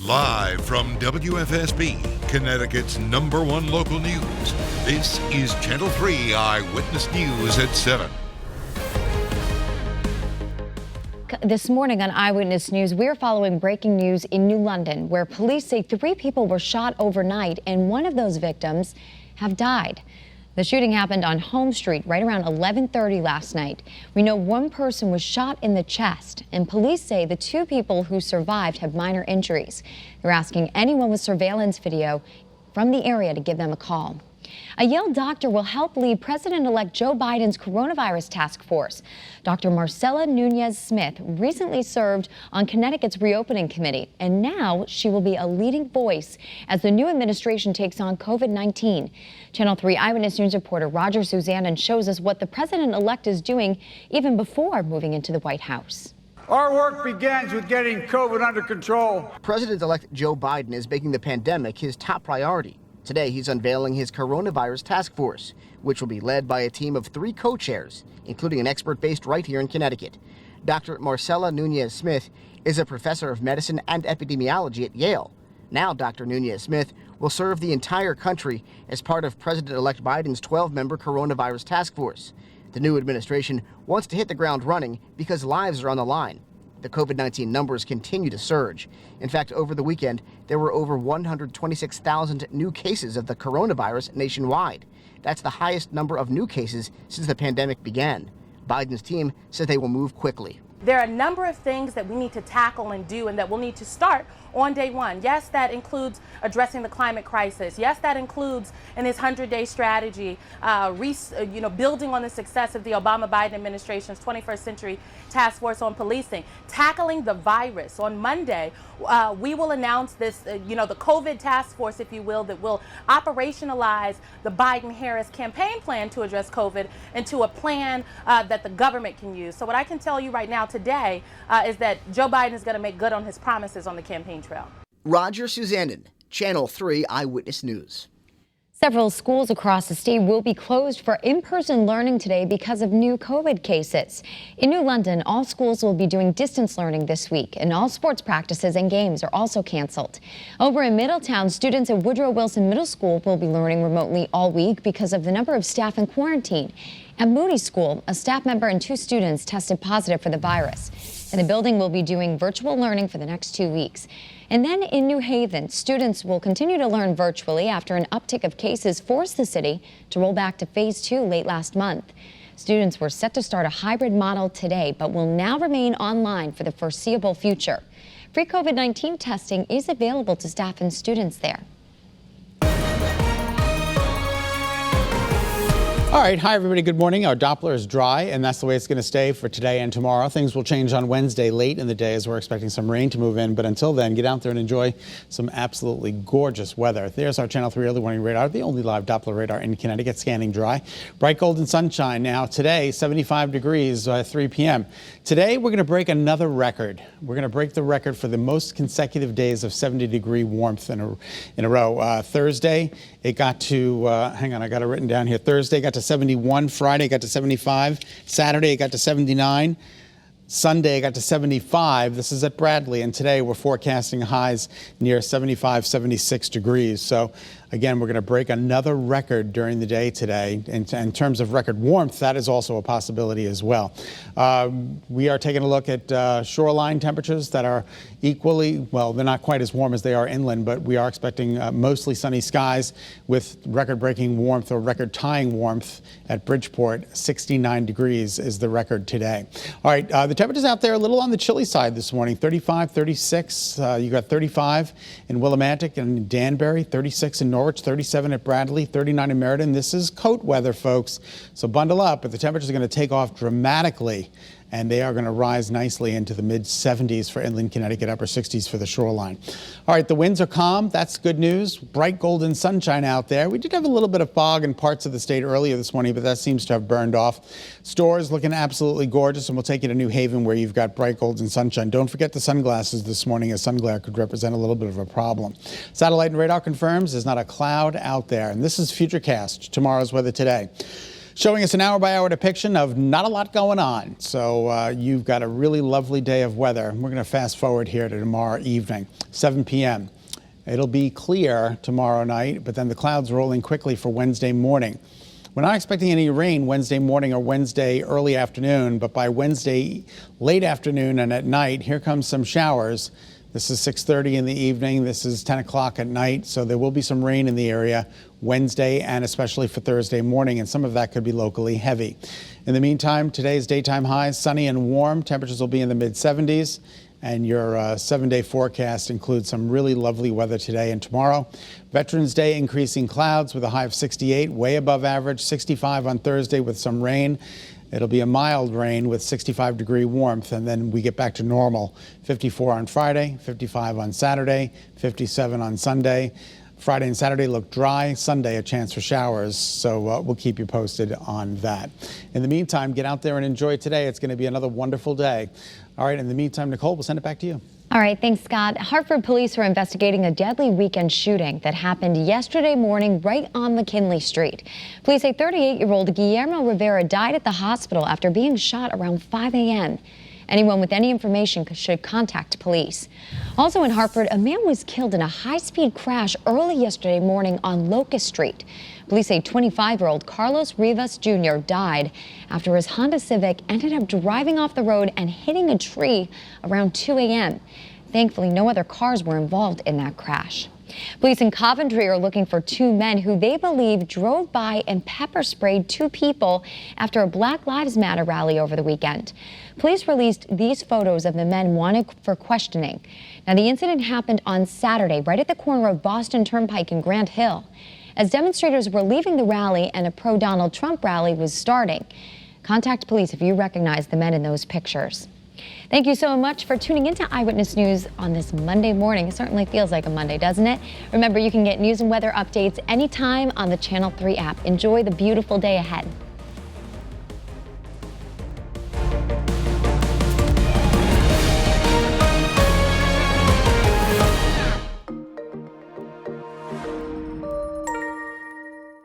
Live from WFSB, Connecticut's #1 local news, this is Channel 3 Eyewitness News at 7. This morning on Eyewitness News, we're following breaking news in New London, where police say 3 people were shot overnight and one of those victims have died. The shooting happened on Home Street right around 11:30 last night. We know one person was shot in the chest, and police say the 2 people who survived have minor injuries. They're asking anyone with surveillance video from the area to give them a call. A Yale doctor will help lead President-elect Joe Biden's coronavirus task force. Dr. Marcella Nunez-Smith recently served on Connecticut's reopening committee, and now she will be a leading voice as the new administration takes on COVID-19. Channel 3 Eyewitness News reporter Roger Suzanne shows us what the president-elect is doing even before moving into the White House. Our work begins with getting COVID under control. President-elect Joe Biden is making the pandemic his top priority. Today, he's unveiling his coronavirus task force, which will be led by a team of 3 co-chairs, including an expert based right here in Connecticut. Dr. Marcella Nunez-Smith is a professor of medicine and epidemiology at Yale. Now, Dr. Nunez-Smith will serve the entire country as part of President-elect Biden's 12-member coronavirus task force. The new administration wants to hit the ground running because lives are on the line. The COVID-19 numbers continue to surge. In fact, over the weekend, there were over 126,000 new cases of the coronavirus nationwide. That's the highest number of new cases since the pandemic began. Biden's team says they will move quickly. There are a number of things that we need to tackle and do and that we'll need to start on day one. Yes, that includes addressing the climate crisis. Yes, that includes in his 100-day strategy, building on the success of the Obama-Biden administration's 21st Century Task Force on Policing, tackling the virus. On Monday, we will announce this, the COVID task force, if you will, that will operationalize the Biden-Harris campaign plan to address COVID into a plan that the government can use. So what I can tell you right now today is that Joe Biden is going to make good on his promises on the campaign trail. Roger Suzanne, Channel 3 Eyewitness News. Several schools across the state will be closed for in-person learning today because of new COVID cases. In New London, all schools will be doing distance learning this week, and all sports practices and games are also canceled. Over in Middletown, students at Woodrow Wilson Middle School will be learning remotely all week because of the number of staff in quarantine. At Moody School, a staff member and 2 students tested positive for the virus, and the building will be doing virtual learning for the next 2 weeks. And then in New Haven, students will continue to learn virtually after an uptick of cases forced the city to roll back to phase 2 late last month. Students were set to start a hybrid model today, but will now remain online for the foreseeable future. Free COVID-19 testing is available to staff and students there. All right. Hi, everybody. Good morning. Our Doppler is dry, and that's the way it's going to stay for today and tomorrow. Things will change on Wednesday late in the day as we're expecting some rain to move in. But until then, get out there and enjoy some absolutely gorgeous weather. There's our Channel 3 early warning radar, the only live Doppler radar in Connecticut, scanning dry. Bright golden sunshine now. Today, 75 degrees by 3 p.m. Today, we're going to break another record. We're going to break the record for the most consecutive days of 70-degree warmth in a row. Thursday, it got to, hang on, I got it written down here. Thursday got to 71, Friday got to 75, Saturday it got to 79, Sunday it got to 75. This is at Bradley, and today we're forecasting highs near 75, 76 degrees. So again, we're going to break another record during the day today. In terms of record warmth, that is also a possibility as well. We are taking a look at shoreline temperatures that are equally, well, they're not quite as warm as they are inland, but we are expecting mostly sunny skies with record-breaking warmth or record-tying warmth at Bridgeport. 69 degrees is the record today. All right, the temperatures out there a little on the chilly side this morning. 35, 36. You got 35 in Willimantic and Danbury, 36 in Norwich, 37 at Bradley, 39 in Meriden. This is coat weather, folks, so bundle up. But the temperatures are going to take off dramatically, and they are going to rise nicely into the mid-70s for inland Connecticut, upper 60s for the shoreline. All right, the winds are calm. That's good news. Bright golden sunshine out there. We did have a little bit of fog in parts of the state earlier this morning, but that seems to have burned off. Stores looking absolutely gorgeous, and we'll take you to New Haven where you've got bright golden sunshine. Don't forget the sunglasses this morning, as sun glare could represent a little bit of a problem. Satellite and radar confirms there's not a cloud out there, and this is Futurecast, tomorrow's weather today. Showing us an hour-by-hour depiction of not a lot going on. So you've got a really lovely day of weather. We're going to fast forward here to tomorrow evening, 7 p.m. It'll be clear tomorrow night, but then the clouds rolling quickly for Wednesday morning. We're not expecting any rain Wednesday morning or Wednesday early afternoon, but by Wednesday late afternoon and at night, here comes some showers. This is 6:30 in the evening. This is 10 o'clock at night. So there will be some rain in the area Wednesday and especially for Thursday morning. And some of that could be locally heavy. In the meantime, today's daytime highs, sunny and warm. Temperatures will be in the mid 70s. And your 7-day forecast includes some really lovely weather today and tomorrow. Veterans Day, increasing clouds with a high of 68, way above average, 65 on Thursday with some rain. It'll be a mild rain with 65-degree warmth, and then we get back to normal. 54 on Friday, 55 on Saturday, 57 on Sunday. Friday and Saturday look dry. Sunday, a chance for showers. So we'll keep you posted on that. In the meantime, get out there and enjoy today. It's going to be another wonderful day. All right, in the meantime, Nicole, we'll send it back to you. All right, thanks, Scott. Hartford police are investigating a deadly weekend shooting that happened yesterday morning right on McKinley Street. Police say 38-year-old Guillermo Rivera died at the hospital after being shot around 5 a.m. Anyone with any information should contact police. Also in Hartford, a man was killed in a high-speed crash early yesterday morning on Locust Street. Police say 25-year-old Carlos Rivas Jr. died after his Honda Civic ended up driving off the road and hitting a tree around 2 a.m. Thankfully, no other cars were involved in that crash. Police in Coventry are looking for two men who they believe drove by and pepper sprayed two people after a Black Lives Matter rally over the weekend. Police released these photos of the men wanted for questioning. Now, the incident happened on Saturday, right at the corner of Boston Turnpike and Grant Hill, as demonstrators were leaving the rally and a pro-Donald Trump rally was starting. Contact police if you recognize the men in those pictures. Thank you so much for tuning into Eyewitness News on this Monday morning. It certainly feels like a Monday, doesn't it? Remember, you can get news and weather updates anytime on the Channel 3 app. Enjoy the beautiful day ahead.